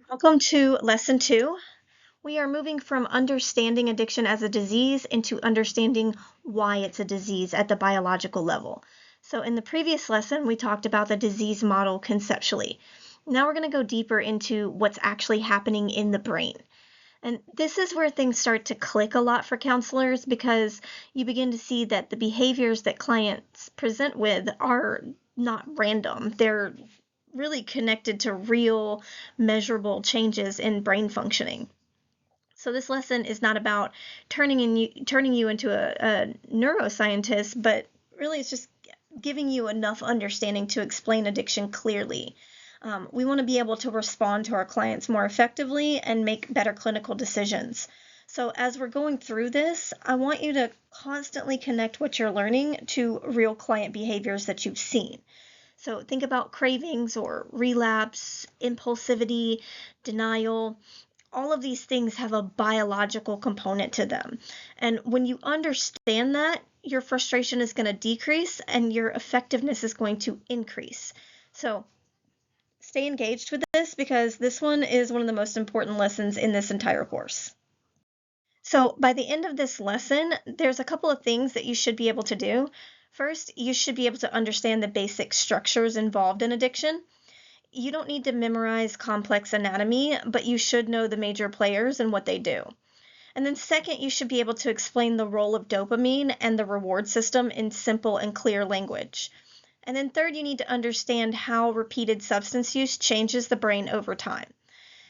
Welcome to lesson 2. We are moving from understanding addiction as a disease into understanding why it's a disease at the biological level. So in the previous lesson, we talked about the disease model conceptually. Now we're going to go deeper into what's actually happening in the brain. And this is where things start to click a lot for counselors because you begin to see that the behaviors that clients present with are not random. They're really connected to real measurable changes in brain functioning. So this lesson is not about turning you into a neuroscientist, but really it's just giving you enough understanding to explain addiction clearly. We want to be able to respond to our clients more effectively and make better clinical decisions. So as we're going through this, I want you to constantly connect what you're learning to real client behaviors that you've seen. So think about cravings or relapse, impulsivity, denial. All of these things have a biological component to them. And when you understand that, your frustration is going to decrease and your effectiveness is going to increase. So stay engaged with this because this one is one of the most important lessons in this entire course. So by the end of this lesson, there's a couple of things that you should be able to do. First, you should be able to understand the basic structures involved in addiction. You don't need to memorize complex anatomy, but you should know the major players and what they do. And then second, you should be able to explain the role of dopamine and the reward system in simple and clear language. And then third, you need to understand how repeated substance use changes the brain over time.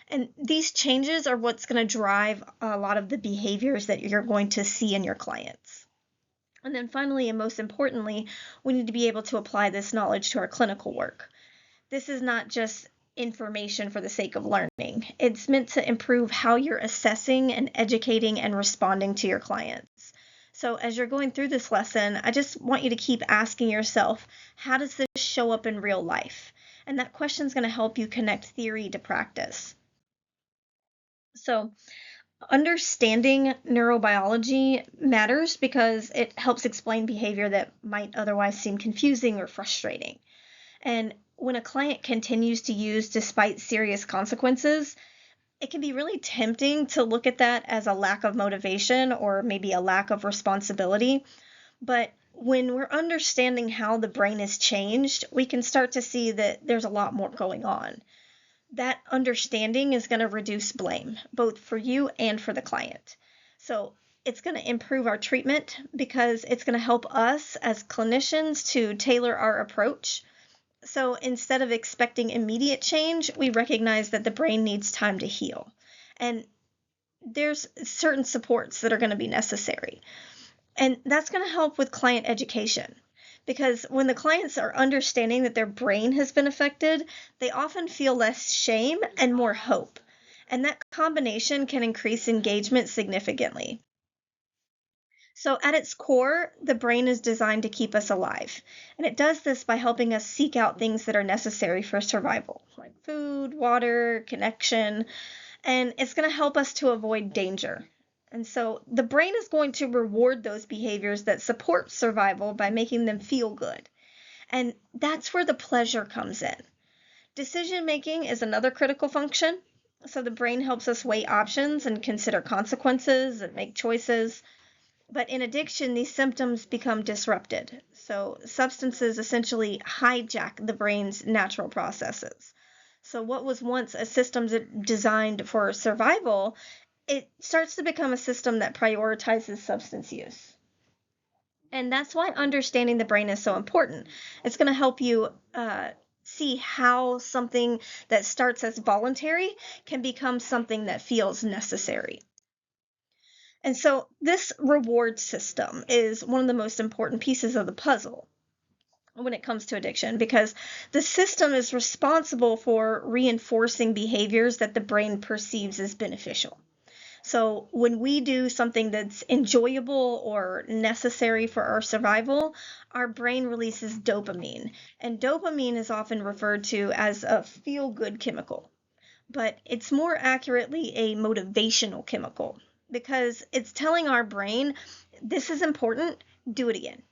And these changes are what's going to drive a lot of the behaviors that you're going to see in your clients. And then finally, and most importantly, we need to be able to apply this knowledge to our clinical work. This is not just information for the sake of learning. It's meant to improve how you're assessing and educating and responding to your clients. So as you're going through this lesson, I just want you to keep asking yourself, how does this show up in real life? And that question is going to help you connect theory to practice. So understanding neurobiology matters because it helps explain behavior that might otherwise seem confusing or frustrating. And when a client continues to use despite serious consequences, it can be really tempting to look at that as a lack of motivation or maybe a lack of responsibility. But when we're understanding how the brain is changed, we can start to see that there's a lot more going on. That understanding is going to reduce blame, both for you and for the client. So it's going to improve our treatment because it's going to help us as clinicians to tailor our approach. So instead of expecting immediate change, we recognize that the brain needs time to heal. And there's certain supports that are going to be necessary. And that's going to help with client education. Because when the clients are understanding that their brain has been affected, they often feel less shame and more hope. And that combination can increase engagement significantly. So at its core, the brain is designed to keep us alive. And it does this by helping us seek out things that are necessary for survival, like food, water, connection, and it's going to help us to avoid danger. And so the brain is going to reward those behaviors that support survival by making them feel good. And that's where the pleasure comes in. Decision making is another critical function. So the brain helps us weigh options and consider consequences and make choices. But in addiction, these symptoms become disrupted. So substances essentially hijack the brain's natural processes. So what was once a system designed for survival, it starts to become a system that prioritizes substance use. And that's why understanding the brain is so important. It's going to help you see how something that starts as voluntary can become something that feels necessary. And so this reward system is one of the most important pieces of the puzzle when it comes to addiction because the system is responsible for reinforcing behaviors that the brain perceives as beneficial. So when we do something that's enjoyable or necessary for our survival, our brain releases dopamine. And dopamine is often referred to as a feel-good chemical, but it's more accurately a motivational chemical because it's telling our brain, this is important, do it again.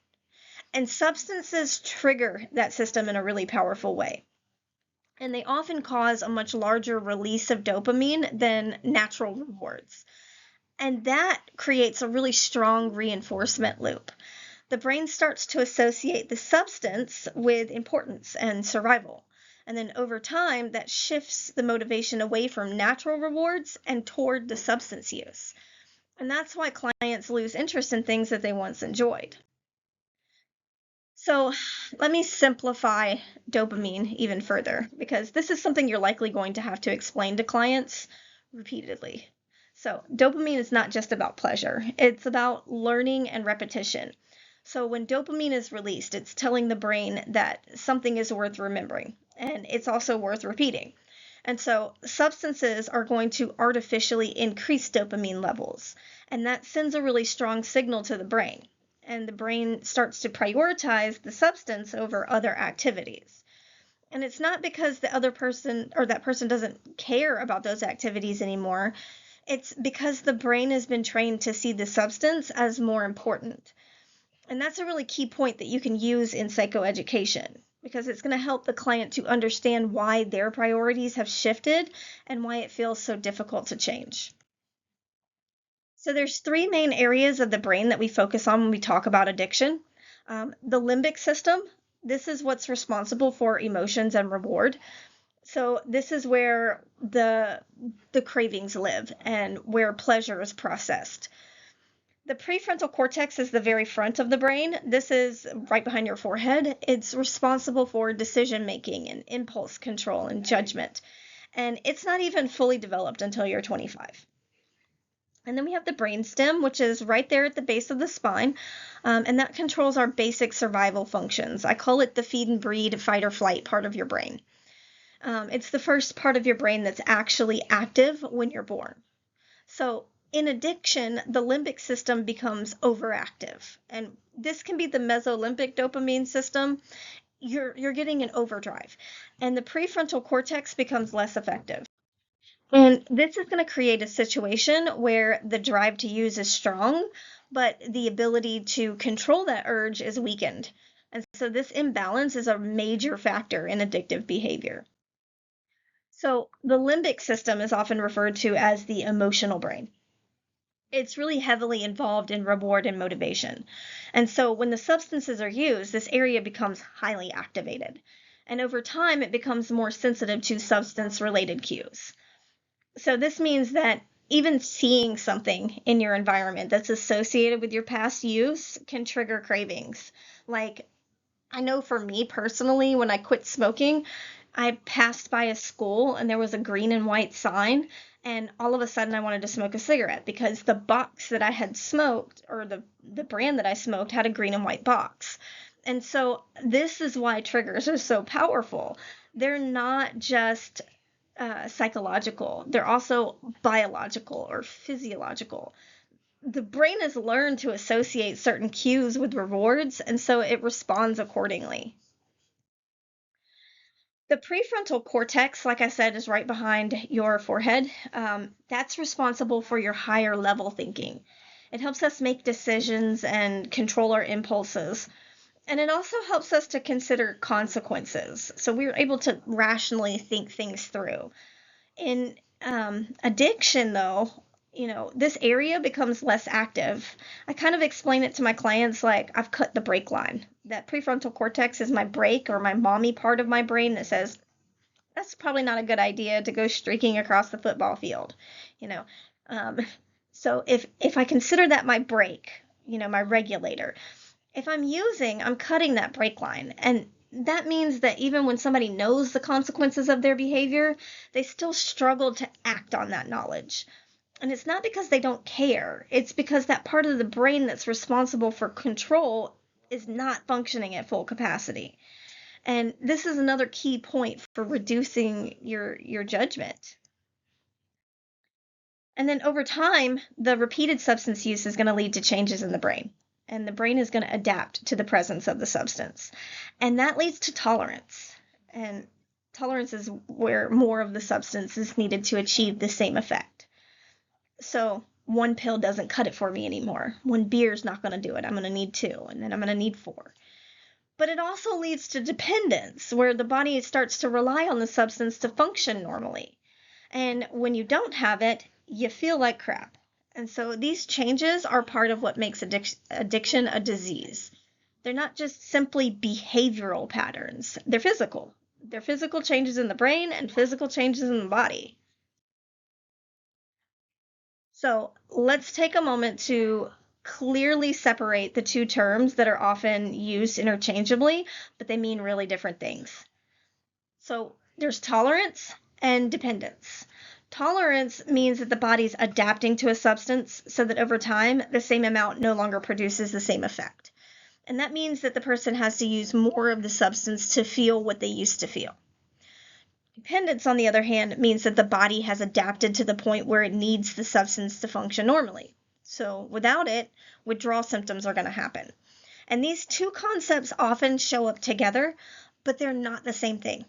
And substances trigger that system in a really powerful way. and they often cause a much larger release of dopamine than natural rewards. And that creates a really strong reinforcement loop. The brain starts to associate the substance with importance and survival. And then over time, that shifts the motivation away from natural rewards and toward the substance use. And that's why clients lose interest in things that they once enjoyed. So let me simplify dopamine even further, because this is something you're likely going to have to explain to clients repeatedly. So dopamine is not just about pleasure, it's about learning and repetition. So when dopamine is released, it's telling the brain that something is worth remembering, and it's also worth repeating. And so substances are going to artificially increase dopamine levels, and that sends a really strong signal to the brain. And the brain starts to prioritize the substance over other activities. And it's not because the other person or that person doesn't care about those activities anymore. It's because the brain has been trained to see the substance as more important. And that's a really key point that you can use in psychoeducation, because it's going to help the client to understand why their priorities have shifted and why it feels so difficult to change. So there's three main areas of the brain that we focus on when we talk about addiction. The limbic system, this is what's responsible for emotions and reward. So this is where the cravings live and where pleasure is processed. The prefrontal cortex is the very front of the brain. This is right behind your forehead. It's responsible for decision making and impulse control and judgment. And it's not even fully developed until you're 25. And then we have the brainstem, which is right there at the base of the spine, and that controls our basic survival functions. I call it the feed and breed, fight or flight part of your brain. It's the first part of your brain that's actually active when you're born. So in addiction, the limbic system becomes overactive, and this can be the mesolimbic dopamine system. You're getting an overdrive, and the prefrontal cortex becomes less effective. And this is going to create a situation where the drive to use is strong, but the ability to control that urge is weakened. And so this imbalance is a major factor in addictive behavior. So the limbic system is often referred to as the emotional brain. It's really heavily involved in reward and motivation. And so when the substances are used, this area becomes highly activated. And over time, it becomes more sensitive to substance-related cues. So this means that even seeing something in your environment that's associated with your past use can trigger cravings. Like, I know for me personally, when I quit smoking, I passed by a school and there was a green and white sign, and all of a sudden I wanted to smoke a cigarette because the box that I had smoked, or the brand that I smoked, had a green and white box. And so this is why triggers are so powerful. They're not just psychological, they're also biological or physiological. The brain has learned to associate certain cues with rewards, and so it responds accordingly. The prefrontal cortex, like I said, is right behind your forehead. That's responsible for your higher level thinking. It helps us make decisions and control our impulses. And it also helps us to consider consequences. So we're able to rationally think things through. In addiction, though, this area becomes less active. I kind of explain it to my clients like I've cut the brake line. That prefrontal cortex is my brake, or my mommy part of my brain that says, that's probably not a good idea to go streaking across the football field, you know. Um, so if I consider that my brake, my regulator, if I'm cutting that brake line. And that means that even when somebody knows the consequences of their behavior, they still struggle to act on that knowledge. And it's not because they don't care. It's because that part of the brain that's responsible for control is not functioning at full capacity. And this is another key point for reducing your judgment. And then over time, the repeated substance use is going to lead to changes in the brain. And the brain is going to adapt to the presence of the substance. And that leads to tolerance. And tolerance is where more of the substance is needed to achieve the same effect. So one pill doesn't cut it for me anymore. One beer is not going to do it. I'm going to need two, and then I'm going to need four. But it also leads to dependence, where the body starts to rely on the substance to function normally. And when you don't have it, you feel like crap. And so these changes are part of what makes addiction a disease. They're not just simply behavioral patterns, they're physical. They're physical changes in the brain and physical changes in the body. So let's take a moment to clearly separate the two terms that are often used interchangeably, but they mean really different things. So there's tolerance and dependence. Tolerance means that the body's adapting to a substance so that over time, the same amount no longer produces the same effect. And that means that the person has to use more of the substance to feel what they used to feel. Dependence, on the other hand, means that the body has adapted to the point where it needs the substance to function normally. So without it, withdrawal symptoms are going to happen. And these two concepts often show up together, but they're not the same thing.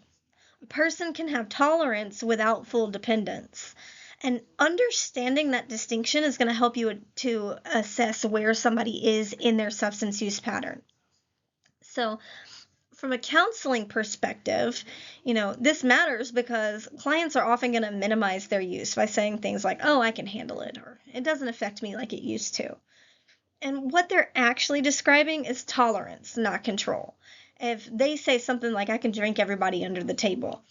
A person can have tolerance without full dependence. And understanding that distinction is going to help you to assess where somebody is in their substance use pattern. So from a counseling perspective, this matters because clients are often going to minimize their use by saying things like, oh, I can handle it, or it doesn't affect me like it used to. And what they're actually describing is tolerance, not control. If they say something like, I can drink everybody under the table,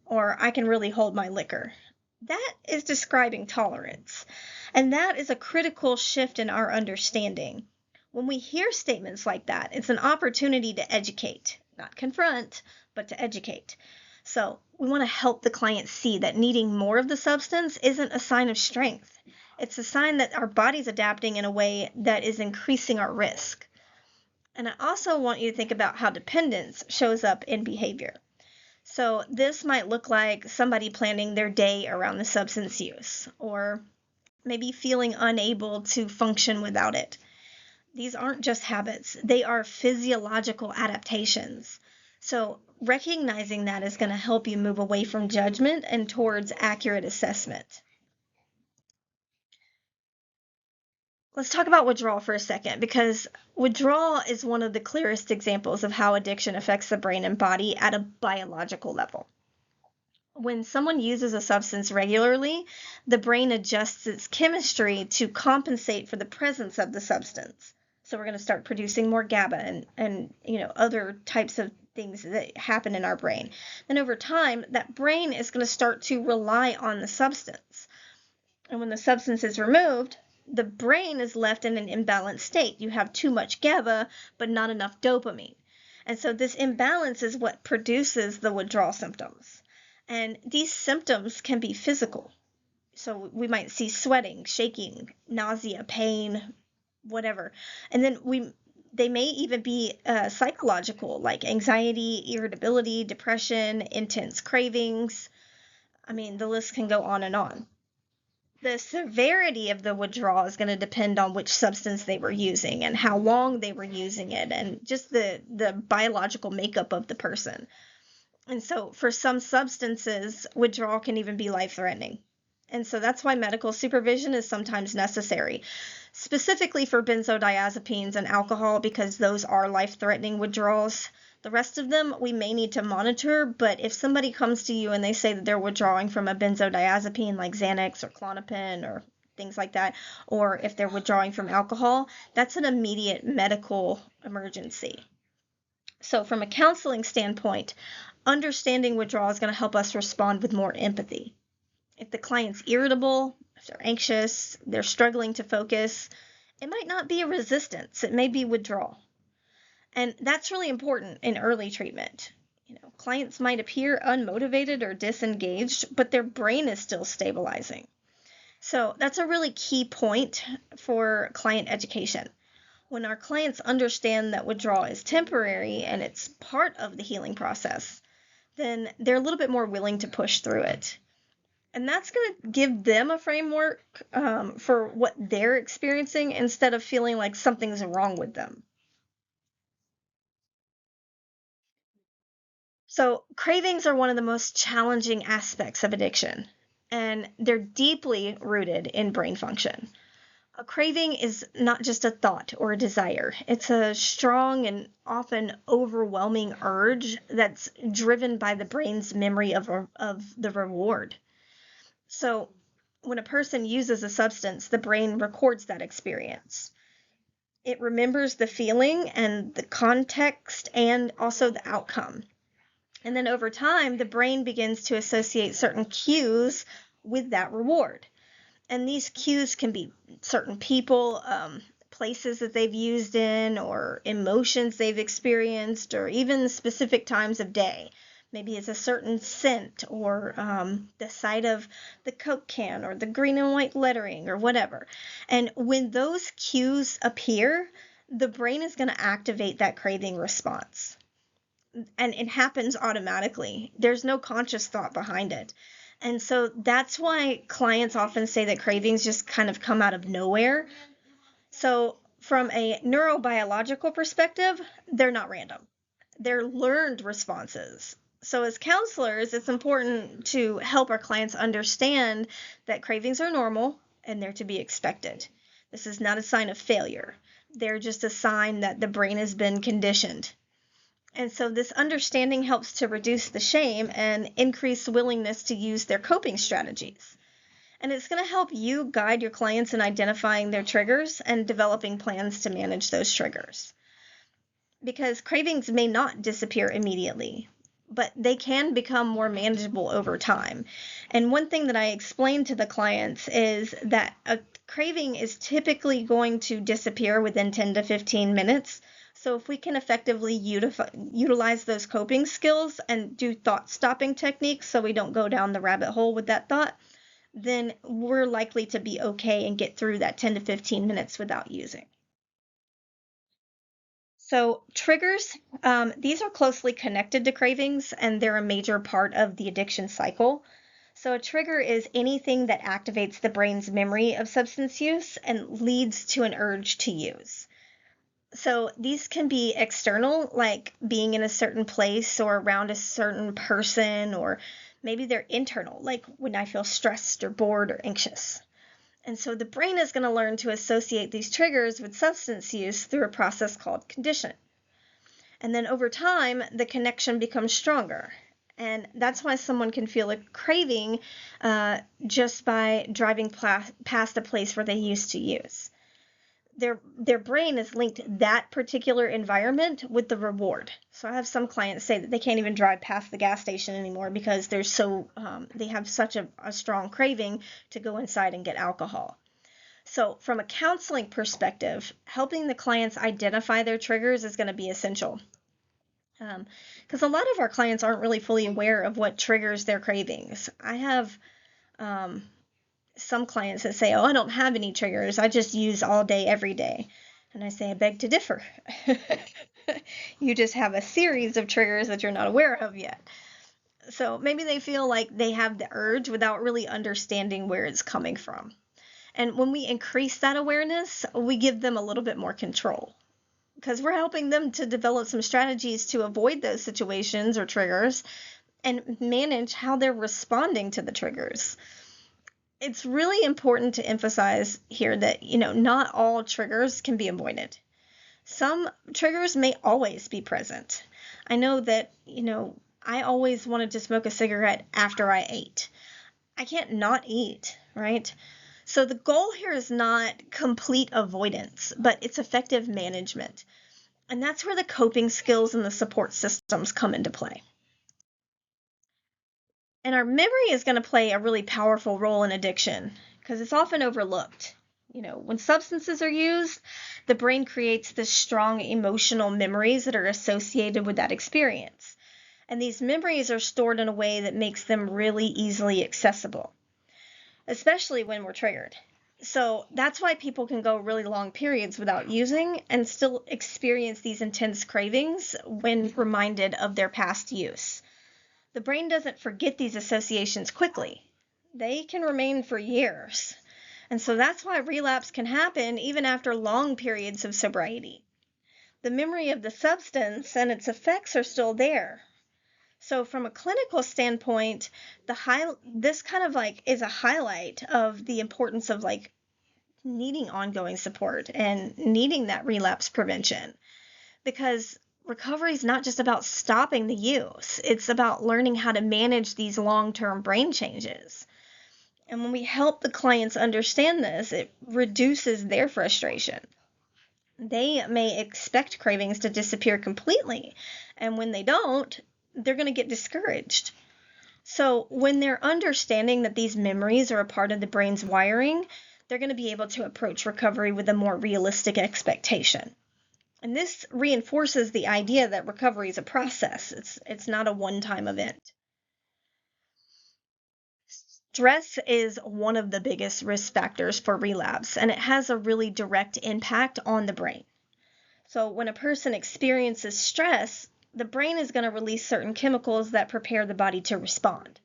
or I can really hold my liquor, that is describing tolerance. And that is a critical shift in our understanding. When we hear statements like that, it's an opportunity to educate, not confront, but to educate. So we want to help the client see that needing more of the substance isn't a sign of strength. It's a sign that our body's adapting in a way that is increasing our risk. And I also want you to think about how dependence shows up in behavior. So this might look like somebody planning their day around the substance use, or maybe feeling unable to function without it. These aren't just habits, they are physiological adaptations. So recognizing that is going to help you move away from judgment and towards accurate assessment. Let's talk about withdrawal for a second, because withdrawal is one of the clearest examples of how addiction affects the brain and body at a biological level. When someone uses a substance regularly, the brain adjusts its chemistry to compensate for the presence of the substance. So we're going to start producing more GABA and other types of things that happen in our brain. Then over time, that brain is going to start to rely on the substance. And when the substance is removed, the brain is left in an imbalanced state. You have too much GABA, but not enough dopamine. And so this imbalance is what produces the withdrawal symptoms. And these symptoms can be physical. So we might see sweating, shaking, nausea, pain, whatever. And then they may even be psychological, like anxiety, irritability, depression, intense cravings. I mean, the list can go on and on. The severity of the withdrawal is going to depend on which substance they were using and how long they were using it, and just the biological makeup of the person. And so for some substances, withdrawal can even be life-threatening. And so that's why medical supervision is sometimes necessary, specifically for benzodiazepines and alcohol, because those are life-threatening withdrawals. The rest of them we may need to monitor, but if somebody comes to you and they say that they're withdrawing from a benzodiazepine like Xanax or Klonopin or things like that, or if they're withdrawing from alcohol, that's an immediate medical emergency. So from a counseling standpoint, understanding withdrawal is going to help us respond with more empathy. If the client's irritable, if they're anxious, they're struggling to focus, it might not be a resistance, it may be withdrawal. And that's really important in early treatment. Clients might appear unmotivated or disengaged, but their brain is still stabilizing. So that's a really key point for client education. When our clients understand that withdrawal is temporary and it's part of the healing process, then they're a little bit more willing to push through it. And that's going to give them a framework for what they're experiencing instead of feeling like something's wrong with them. So cravings are one of the most challenging aspects of addiction, and they're deeply rooted in brain function. A craving is not just a thought or a desire. It's a strong and often overwhelming urge that's driven by the brain's memory of the reward. So, when a person uses a substance, the brain records that experience. It remembers the feeling and the context and also the outcome. And then over time, the brain begins to associate certain cues with that reward. And these cues can be certain people, places that they've used in, or emotions they've experienced, or even specific times of day. Maybe it's a certain scent, or the sight of the Coke can, or the green and white lettering, or whatever. And when those cues appear, the brain is going to activate that craving response. And it happens automatically. There's no conscious thought behind it. And so that's why clients often say that cravings just kind of come out of nowhere. So, from a neurobiological perspective, they're not random, they're learned responses. So, as counselors, it's important to help our clients understand that cravings are normal and they're to be expected. This is not a sign of failure, they're just a sign that the brain has been conditioned. And so this understanding helps to reduce the shame and increase willingness to use their coping strategies. And it's going to help you guide your clients in identifying their triggers and developing plans to manage those triggers. Because cravings may not disappear immediately, but they can become more manageable over time. And one thing that I explain to the clients is that a craving is typically going to disappear within 10 to 15 minutes. So if we can effectively utilize those coping skills and do thought stopping techniques so we don't go down the rabbit hole with that thought, then we're likely to be okay and get through that 10 to 15 minutes without using. So triggers, these are closely connected to cravings and they're a major part of the addiction cycle. So a trigger is anything that activates the brain's memory of substance use and leads to an urge to use. So these can be external, like being in a certain place or around a certain person, or maybe they're internal, like when I feel stressed or bored or anxious. And so the brain is going to learn to associate these triggers with substance use through a process called conditioning. And then over time, the connection becomes stronger. And that's why someone can feel a craving just by driving past a place where they used to use. Their brain is linked that particular environment with the reward. So I have some clients say that they can't even drive past the gas station anymore because they're they have such a strong craving to go inside and get alcohol. So from a counseling perspective, helping the clients identify their triggers is going to be essential. Because a lot of our clients aren't really fully aware of what triggers their cravings. I have some clients that say, oh, I don't have any triggers. I just use all day, every day. And I say, I beg to differ. You just have a series of triggers that you're not aware of yet. So maybe they feel like they have the urge without really understanding where it's coming from. And when we increase that awareness, we give them a little bit more control because we're helping them to develop some strategies to avoid those situations or triggers and manage how they're responding to the triggers. It's really important to emphasize here that, not all triggers can be avoided. Some triggers may always be present. I know that, I always wanted to smoke a cigarette after I ate. I can't not eat, right? So the goal here is not complete avoidance, but it's effective management. And that's where the coping skills and the support systems come into play. And our memory is going to play a really powerful role in addiction because it's often overlooked. When substances are used, the brain creates this strong emotional memories that are associated with that experience. And these memories are stored in a way that makes them really easily accessible, especially when we're triggered. So that's why people can go really long periods without using and still experience these intense cravings when reminded of their past use. The brain doesn't forget these associations quickly. They can remain for years. And so that's why relapse can happen even after long periods of sobriety. The memory of the substance and its effects are still there. So from a clinical standpoint, this kind of is a highlight of the importance of needing ongoing support and needing that relapse prevention, because recovery is not just about stopping the use, it's about learning how to manage these long-term brain changes. And when we help the clients understand this, it reduces their frustration. They may expect cravings to disappear completely, and when they don't, they're going to get discouraged. So when they're understanding that these memories are a part of the brain's wiring, they're going to be able to approach recovery with a more realistic expectation. And this reinforces the idea that recovery is a process. It's not a one-time event. Stress is one of the biggest risk factors for relapse, and it has a really direct impact on the brain. So when a person experiences stress, the brain is going to release certain chemicals that prepare the body to respond.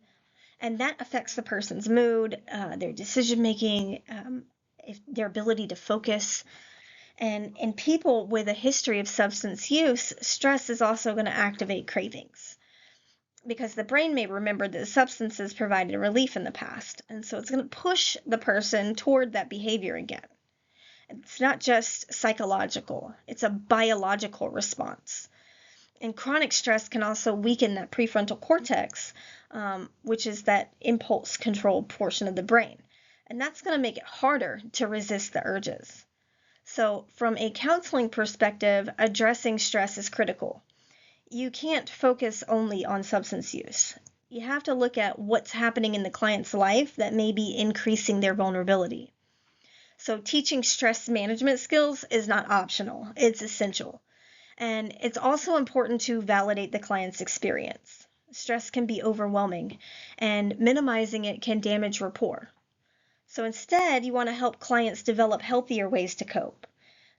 And that affects the person's mood, their decision making, their ability to focus. And in people with a history of substance use, stress is also going to activate cravings, because the brain may remember that substances provided relief in the past. And so it's going to push the person toward that behavior again. It's not just psychological, it's a biological response. And chronic stress can also weaken that prefrontal cortex, which is that impulse control portion of the brain. And that's going to make it harder to resist the urges. So from a counseling perspective, addressing stress is critical. You can't focus only on substance use. You have to look at what's happening in the client's life that may be increasing their vulnerability. So teaching stress management skills is not optional, it's essential. And it's also important to validate the client's experience. Stress can be overwhelming, and minimizing it can damage rapport. So instead, you want to help clients develop healthier ways to cope.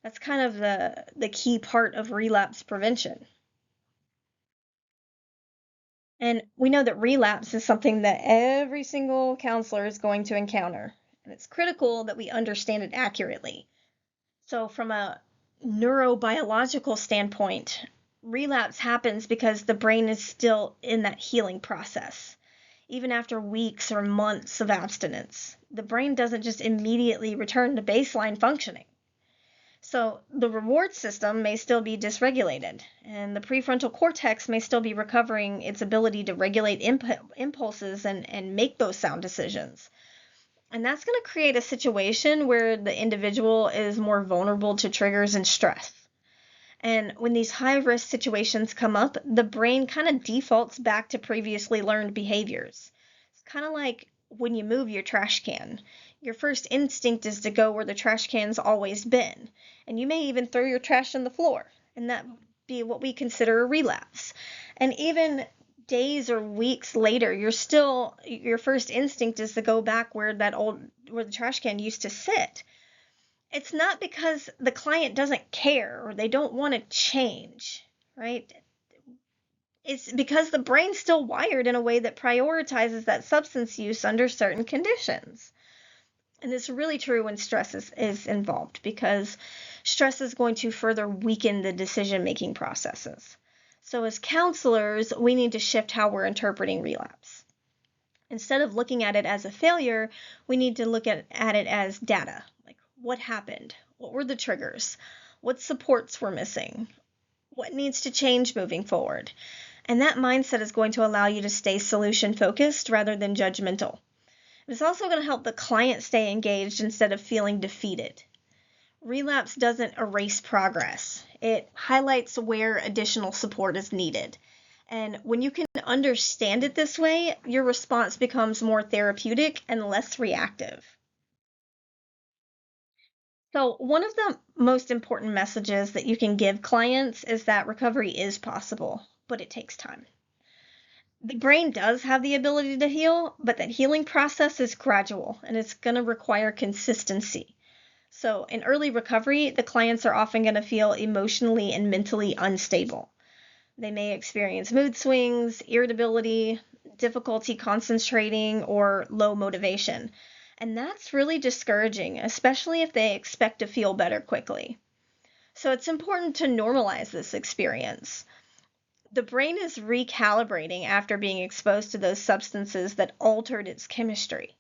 That's kind of the key part of relapse prevention. And we know that relapse is something that every single counselor is going to encounter. And it's critical that we understand it accurately. So from a neurobiological standpoint, relapse happens because the brain is still in that healing process. Even after weeks or months of abstinence, the brain doesn't just immediately return to baseline functioning. So the reward system may still be dysregulated, and the prefrontal cortex may still be recovering its ability to regulate impulses and make those sound decisions. And that's going to create a situation where the individual is more vulnerable to triggers and stress. And when these high-risk situations come up, the brain kind of defaults back to previously learned behaviors. It's kind of like when you move your trash can. Your first instinct is to go where the trash can's always been. And you may even throw your trash on the floor, and that would be what we consider a relapse. And even days or weeks later, your first instinct is to go back where the trash can used to sit. It's not because the client doesn't care or they don't want to change, right? It's because the brain's still wired in a way that prioritizes that substance use under certain conditions. And it's really true when stress is involved, because stress is going to further weaken the decision-making processes. So as counselors, we need to shift how we're interpreting relapse. Instead of looking at it as a failure, we need to look at it as data. Like, what happened? What were the triggers? What supports were missing? What needs to change moving forward? And that mindset is going to allow you to stay solution-focused rather than judgmental. It's also going to help the client stay engaged instead of feeling defeated. Relapse doesn't erase progress. It highlights where additional support is needed. And when you can understand it this way, your response becomes more therapeutic and less reactive. So one of the most important messages that you can give clients is that recovery is possible, but it takes time. The brain does have the ability to heal, but that healing process is gradual and it's going to require consistency. So in early recovery, the clients are often going to feel emotionally and mentally unstable. They may experience mood swings, irritability, difficulty concentrating, or low motivation. And that's really discouraging, especially if they expect to feel better quickly. So it's important to normalize this experience. The brain is recalibrating after being exposed to those substances that altered its chemistry.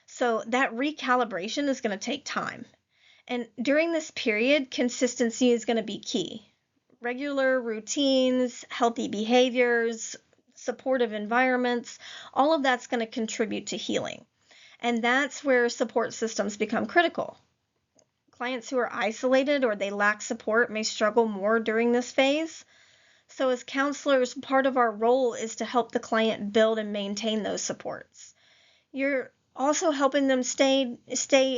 So that recalibration is going to take time. And during this period, consistency is going to be key. Regular routines, healthy behaviors, supportive environments, all of that's going to contribute to healing. And that's where support systems become critical. Clients who are isolated or they lack support may struggle more during this phase. So as counselors, part of our role is to help the client build and maintain those supports. You're also helping them stay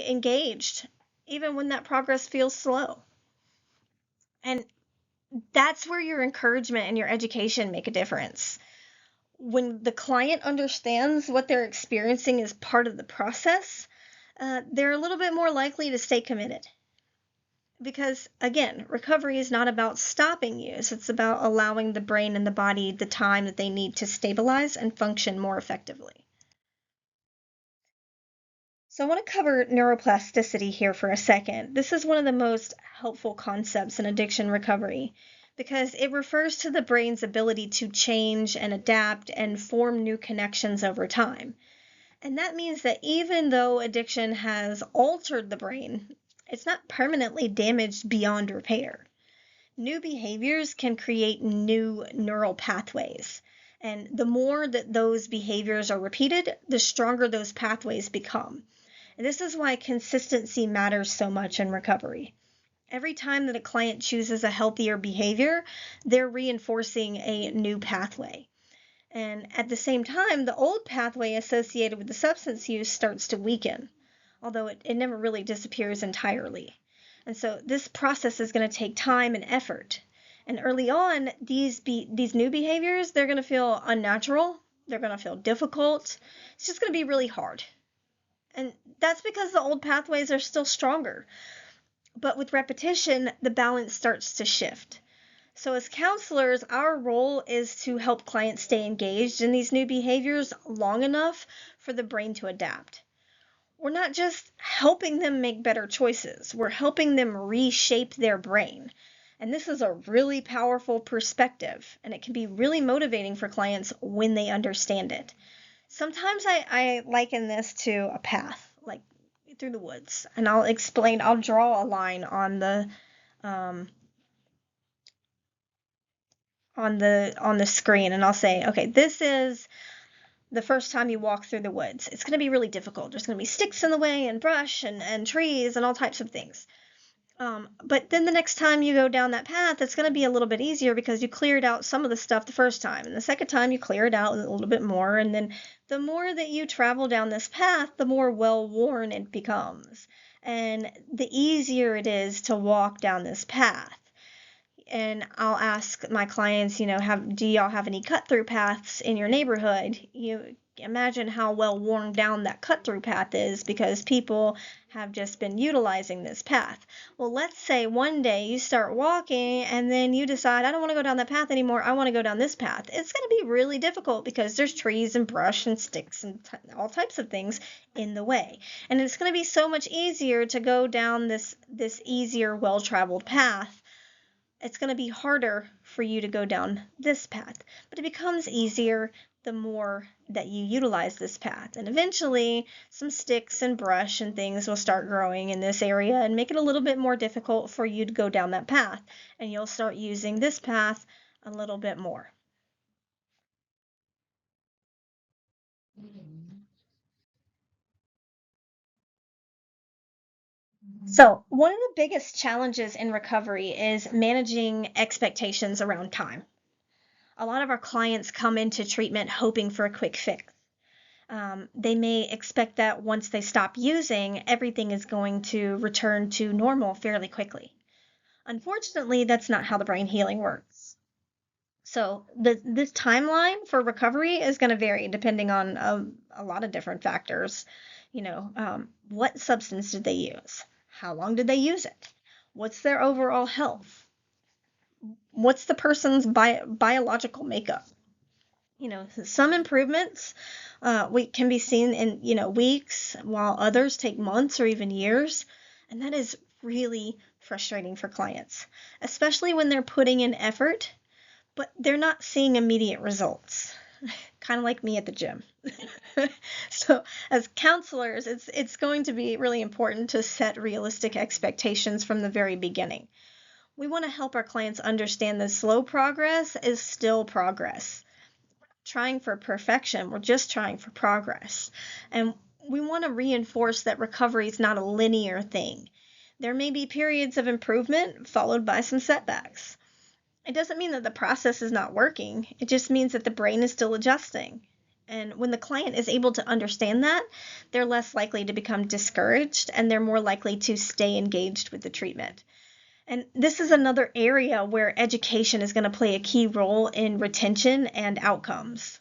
engaged, even when that progress feels slow. And that's where your encouragement and your education make a difference. When the client understands what they're experiencing is part of the process, they're a little bit more likely to stay committed. Because, again, recovery is not about stopping use. It's about allowing the brain and the body the time that they need to stabilize and function more effectively. So I want to cover neuroplasticity here for a second. This is one of the most helpful concepts in addiction recovery because it refers to the brain's ability to change and adapt and form new connections over time. And that means that even though addiction has altered the brain, it's not permanently damaged beyond repair. New behaviors can create new neural pathways. And the more that those behaviors are repeated, the stronger those pathways become. And this is why consistency matters so much in recovery. Every time that a client chooses a healthier behavior, they're reinforcing a new pathway. And at the same time, the old pathway associated with the substance use starts to weaken, although it never really disappears entirely. And so this process is going to take time and effort. And early on, these new behaviors, they're going to feel unnatural. They're going to feel difficult. It's just going to be really hard. And that's because the old pathways are still stronger. But with repetition, the balance starts to shift. So as counselors, our role is to help clients stay engaged in these new behaviors long enough for the brain to adapt. We're not just helping them make better choices, we're helping them reshape their brain. And this is a really powerful perspective, and it can be really motivating for clients when they understand it. Sometimes I liken this to a path, like through the woods, and I'll draw a line on the screen, and I'll say, okay, this is the first time you walk through the woods. It's going to be really difficult. There's going to be sticks in the way and brush and trees and all types of things. But then the next time you go down that path, it's going to be a little bit easier because you cleared out some of the stuff the first time. And the second time you clear it out a little bit more. And then the more that you travel down this path, the more well-worn it becomes. And the easier it is to walk down this path. And I'll ask my clients, do y'all have any cut-through paths in your neighborhood? You imagine how well worn down that cut-through path is because people have just been utilizing this path. Well, let's say one day you start walking and then you decide, I don't want to go down that path anymore. I want to go down this path. It's going to be really difficult because there's trees and brush and sticks and all types of things in the way. And it's going to be so much easier to go down this easier, well-traveled path. It's going to be harder for you to go down this path, but it becomes easier the more that you utilize this path. And eventually, some sticks and brush and things will start growing in this area and make it a little bit more difficult for you to go down that path. And you'll start using this path a little bit more. So, one of the biggest challenges in recovery is managing expectations around time. A lot of our clients come into treatment hoping for a quick fix. They may expect that once they stop using, everything is going to return to normal fairly quickly. Unfortunately, that's not how the brain healing works. So this timeline for recovery is going to vary depending on a lot of different factors. What substance did they use? How long did they use it? What's their overall health? What's the person's biological makeup? Some improvements we can be seen in weeks, while others take months or even years, and that is really frustrating for clients, especially when they're putting in effort but they're not seeing immediate results. kind of like me at the gym. So as counselors, it's going to be really important to set realistic expectations from the very beginning. We want to help our clients understand that slow progress is still progress. Trying for perfection, we're just trying for progress. And we want to reinforce that recovery is not a linear thing. There may be periods of improvement followed by some setbacks. It doesn't mean that the process is not working. It just means that the brain is still adjusting. And when the client is able to understand that, they're less likely to become discouraged and they're more likely to stay engaged with the treatment. And this is another area where education is going to play a key role in retention and outcomes.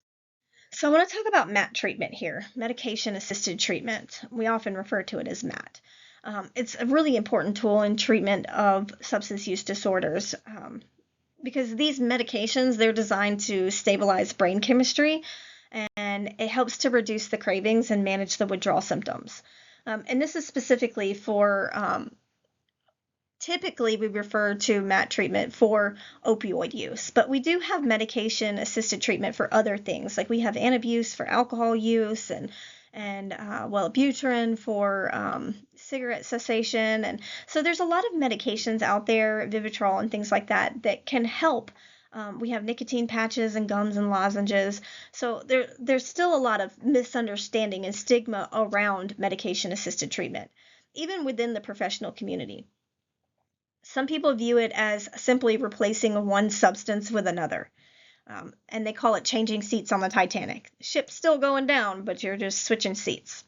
So I want to talk about MAT treatment here, medication-assisted treatment. We often refer to it as MAT. It's a really important tool in treatment of substance use disorders because these medications, they're designed to stabilize brain chemistry, and it helps to reduce the cravings and manage the withdrawal symptoms. And this is specifically for typically, we refer to MAT treatment for opioid use, but we do have medication-assisted treatment for other things. Like we have antabuse for alcohol use and Wellbutrin for cigarette cessation. And so there's a lot of medications out there, Vivitrol and things like that, that can help. We have nicotine patches and gums and lozenges. So there's still a lot of misunderstanding and stigma around medication-assisted treatment, even within the professional community. Some people view it as simply replacing one substance with another, and they call it changing seats on the Titanic. Ship's still going down, but you're just switching seats.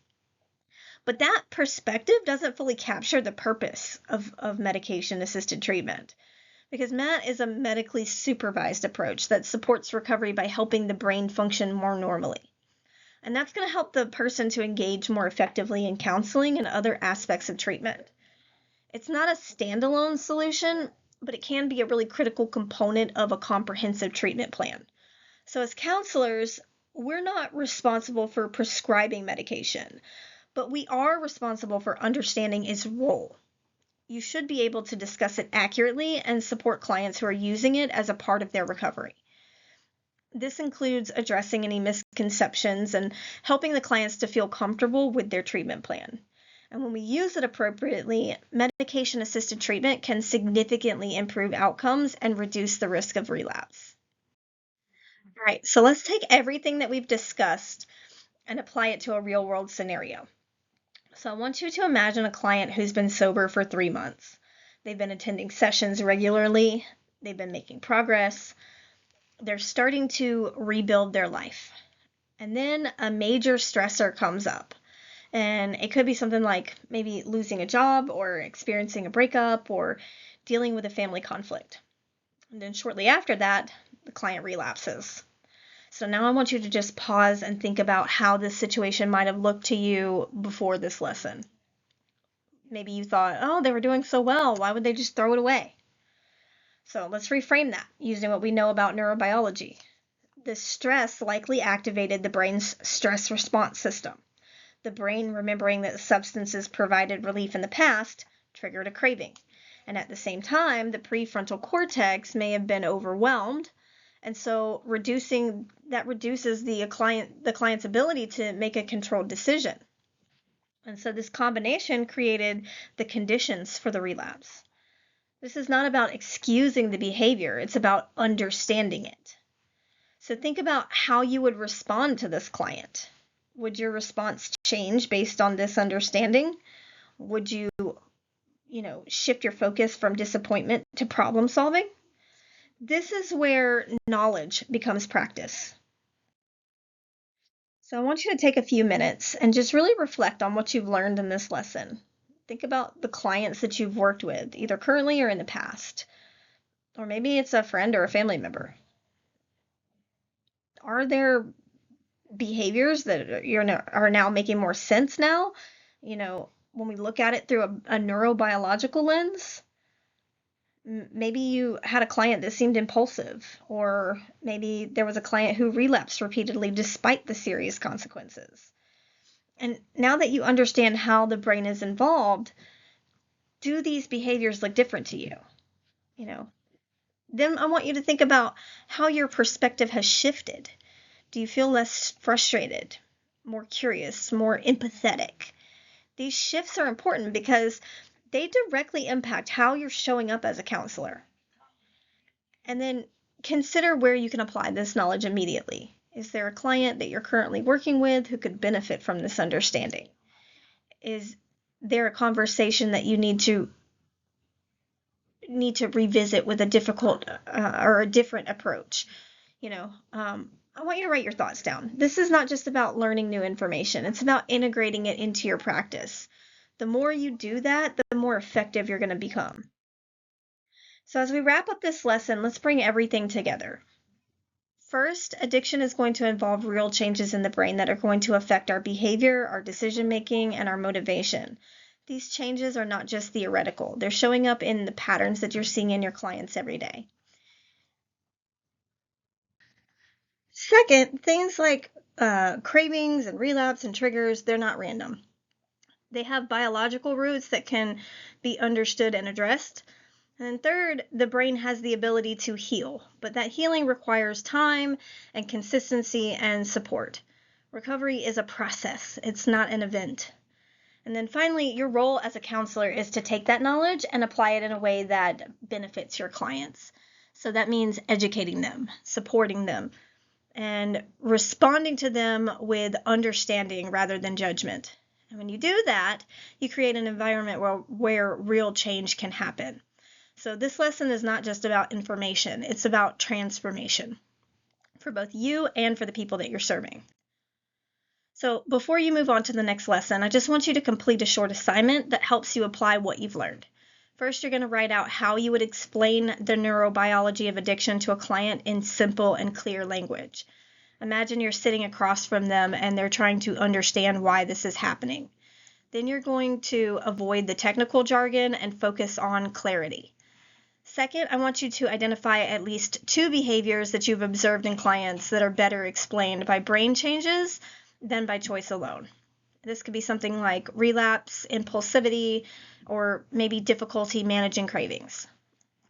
But that perspective doesn't fully capture the purpose of medication-assisted treatment, because MAT is a medically supervised approach that supports recovery by helping the brain function more normally. And that's going to help the person to engage more effectively in counseling and other aspects of treatment. It's not a standalone solution, but it can be a really critical component of a comprehensive treatment plan. So as counselors, we're not responsible for prescribing medication, but we are responsible for understanding its role. You should be able to discuss it accurately and support clients who are using it as a part of their recovery. This includes addressing any misconceptions and helping the clients to feel comfortable with their treatment plan. And when we use it appropriately, medication-assisted treatment can significantly improve outcomes and reduce the risk of relapse. All right, so let's take everything that we've discussed and apply it to a real-world scenario. So I want you to imagine a client who's been sober for 3 months. They've been attending sessions regularly. They've been making progress. They're starting to rebuild their life. And then a major stressor comes up. And it could be something like maybe losing a job or experiencing a breakup or dealing with a family conflict. And then shortly after that, the client relapses. So now I want you to just pause and think about how this situation might have looked to you before this lesson. Maybe you thought, oh, they were doing so well. Why would they just throw it away? So let's reframe that using what we know about neurobiology. The stress likely activated the brain's stress response system. The brain, remembering that substances provided relief in the past, triggered a craving. And at the same time, the prefrontal cortex may have been overwhelmed, and so reduces the client's ability to make a controlled decision. And so this combination created the conditions for the relapse. This is not about excusing the behavior, it's about understanding it. So think about how you would respond to this client. Would your response change based on this understanding? Would you, shift your focus from disappointment to problem solving? This is where knowledge becomes practice. So I want you to take a few minutes and just really reflect on what you've learned in this lesson. Think about the clients that you've worked with, either currently or in the past. Or maybe it's a friend or a family member. Are there behaviors that are now making more sense now? When we look at it through a neurobiological lens, maybe you had a client that seemed impulsive, or maybe there was a client who relapsed repeatedly despite the serious consequences. And now that you understand how the brain is involved, do these behaviors look different to you? Then I want you to think about how your perspective has shifted. Do you feel less frustrated, more curious, more empathetic? These shifts are important because they directly impact how you're showing up as a counselor. And then consider where you can apply this knowledge immediately. Is there a client that you're currently working with who could benefit from this understanding? Is there a conversation that you need to revisit with a difficult or a different approach? I want you to write your thoughts down. This is not just about learning new information. It's about integrating it into your practice. The more you do that, the more effective you're going to become. So as we wrap up this lesson, let's bring everything together. First, addiction is going to involve real changes in the brain that are going to affect our behavior, our decision making, and our motivation. These changes are not just theoretical. They're showing up in the patterns that you're seeing in your clients every day. Second, things like cravings and relapse and triggers, they're not random. They have biological roots that can be understood and addressed. And third, the brain has the ability to heal, but that healing requires time and consistency and support. Recovery is a process, it's not an event. And then finally, your role as a counselor is to take that knowledge and apply it in a way that benefits your clients. So that means educating them, supporting them, and responding to them with understanding rather than judgment. And when you do that, you create an environment where real change can happen. So this lesson is not just about information, it's about transformation for both you and for the people that you're serving. So before you move on to the next lesson, I just want you to complete a short assignment that helps you apply what you've learned. First, you're going to write out how you would explain the neurobiology of addiction to a client in simple and clear language. Imagine you're sitting across from them and they're trying to understand why this is happening. Then you're going to avoid the technical jargon and focus on clarity. Second, I want you to identify at least 2 behaviors that you've observed in clients that are better explained by brain changes than by choice alone. This could be something like relapse, impulsivity, or maybe difficulty managing cravings.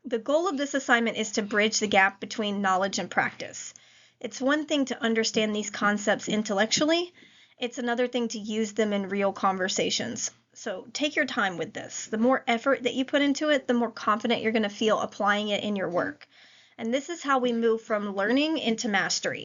The goal of this assignment is to bridge the gap between knowledge and practice. It's one thing to understand these concepts intellectually. It's another thing to use them in real conversations. So take your time with this. The more effort that you put into it, the more confident you're going to feel applying it in your work. And this is how we move from learning into mastery.